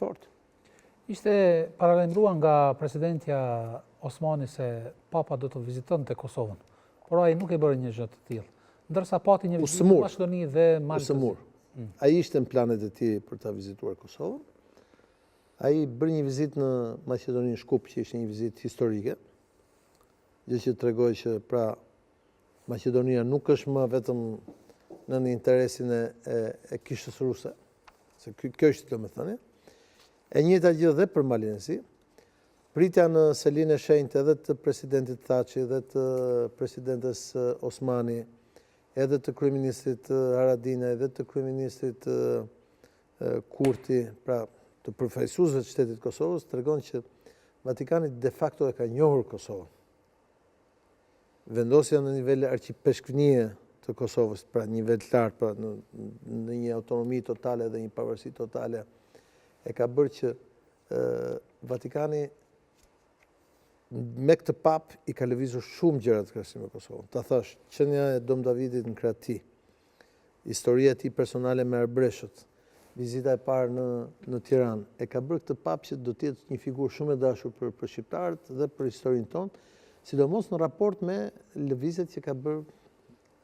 fort. Ishte paralajmëruar nga presidentja Osmani se Papa do të vizitonte Kosovën, por ai nuk e bëri një gjë të tillë. Ndërsa pati një vizitë në Maqedoni dhe Malta. Ai ishte në planet e tij për ta vizituar Kosovën. Ai bëri një vizitë në Maqedoninë Shkup, që ishte një vizitë historike, gjë që tregoi që pra Maqedonia nuk është më vetëm në interesin e kishës ruse, se kjo është domethënë. E njëjta gjë dhe për Malin e Zi. Pritja në selinë e shenjtë edhe të presidentit Thaçi dhe të presidentes Osmani, edhe të kryeministrit Haradinaj, edhe të kryeministrit Kurti, pra të përfaqësuesve të shtetit Kosovës, tregon që Vatikani de facto e ka njohur Kosovën. Vendosja në nivel arqipeshkënie të Kosovës, pra nivel të lartë, pra në një autonomi totale dhe një pavarësi totale, e ka bërë që Vatikani me këtë pap i ka lëvizur shumë gjëra të krahasim me Kosovën. Ta thash, qenia e Dom Davidit në Krati, historia e tij personale me arbreshët, vizita e parë në Tiranë, e ka bërë këtë pap që do të jetë një figurë shumë e dashur për shqiptarët dhe për historinë tonë, sidomos në raport me lëvizjet që ka bërë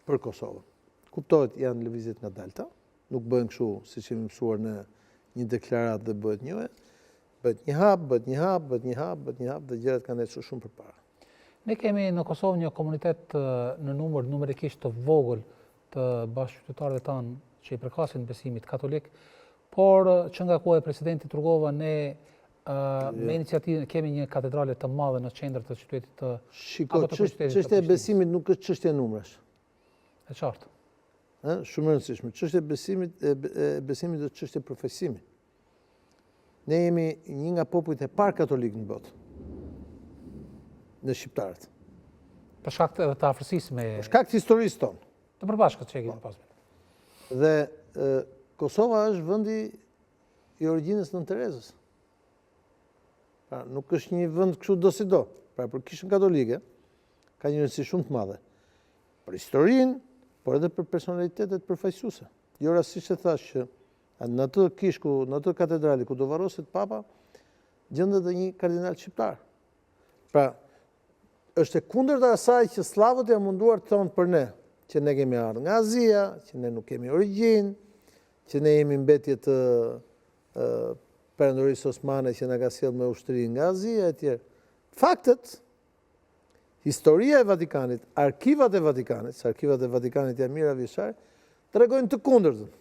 për Kosovën. Kuptohet, janë lëvizjet nga dalta, nuk bëhen kështu siç jemi mësuar në një deklaratë dhe bëhet një. Bëhet një hap, bëhet një hap, bëhet një hap, bëhet një hap, dhe gjërat kanë ecur shumë përpara. Ne kemi në Kosovë një komunitet në numër numerikisht të vogël të bashkëqytetarëve tanë që i përkasin besimit katolik, por që nga koha e presidentit Rugova ne me iniciativën kemi një katedrale të madhe në qendër të qytetit të Shiko, çështja e besimit nuk është çështje numrash. E qartë. Shumë e rëndësishme. Çështja e besimit është çështje përfaqësimi. Ne jemi një nga popujt e parë katolik në botë. Në shqiptarët. Për shkak edhe të afërsisë me Për shkak të historisë tonë. Të përbashkët që e kemi pasur. Dhe Kosova është vendi i origjinës Nën Terezës. Pra, nuk është një vend kështu do si do. Pra, për kishën katolike, ka një rëndësi shumë të madhe. Për historinë, por edhe për personalitetet përfaqësuese. Jo rastësisht e thash që në atë kishku, në atë katedrali ku do varroset Papa, gjendet edhe një kardinal shqiptar. Pra, është e kundërta asaj që slavët janë munduar të thonë për ne, që ne kemi ardhur nga Azia, që ne nuk kemi origjinë, që ne jemi mbetje të perandorisë osmane që na ka sjellë me ushtri nga Azia etj. Faktet, historia e Vatikanit, arkivat e Vatikanit, se arkivat e Vatikanit janë mira vjeçare, tregojnë të kundërtën.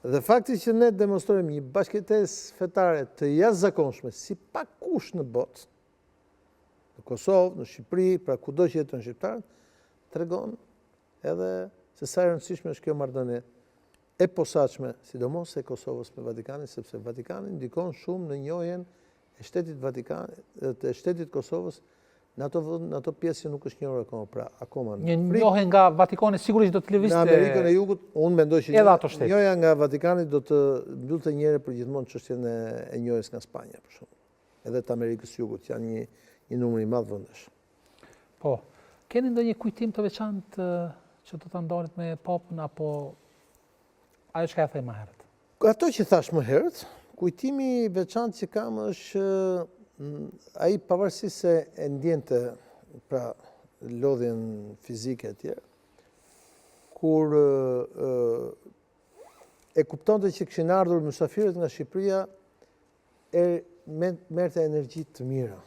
Dhe fakti që ne demonstrojmë një bashkëjetesë fetare të jashtëzakonshme si pakush në botë, në Kosovë, në Shqipëri, pra kudo që jeton shqiptarët, tregon edhe se sa e rëndësishme është kjo marrëdhënie e posaçme, sidomos e Kosovës me Vatikanin, sepse Vatikani ndikon shumë në njohjen e shtetit Vatikanit, të shtetit Kosovës në ato pjesë që nuk është njohur akoma, pra akoma. Një njohje nga Vatikani sigurisht do të lëvizte në Amerikën e Jugut, unë mendoj që edhe ato shtete. Njohja nga Vatikani do të mbyllte një herë për gjithmonë çështjen e njohjes nga Spanja, për shembull. Edhe të Amerikës së Jugut janë një numër i madh vendesh. Po. Keni ndonjë kujtim të veçantë që do ta ndalit me Papën apo ajo që e them më herët? Ato që thash më herët, kujtimi i veçantë që kam është ai pavarësisht se e ndjente pra lodhjen fizike etj. Kur e kuptonte që kishin ardhur mysafirët nga Shqipëria, merrte energji të mira.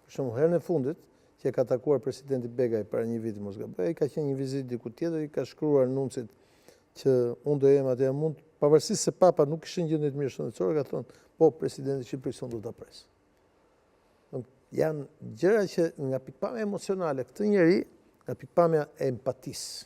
Për shembull, herën e fundit që e ka takuar presidenti Begaj para një viti mos gaboj, ai ka qenë një vizitë diku tjetër, i ka shkruar nuncit që unë do jem atje, pavarësisht se Papa nuk ishte në gjendje të mirë shëndetësore, ka thonë, po presidenti i Shqipërisë do ta pres. Janë gjëra që nga pikpamja emocionale, këtë njeri, nga pikpamja e empatisë,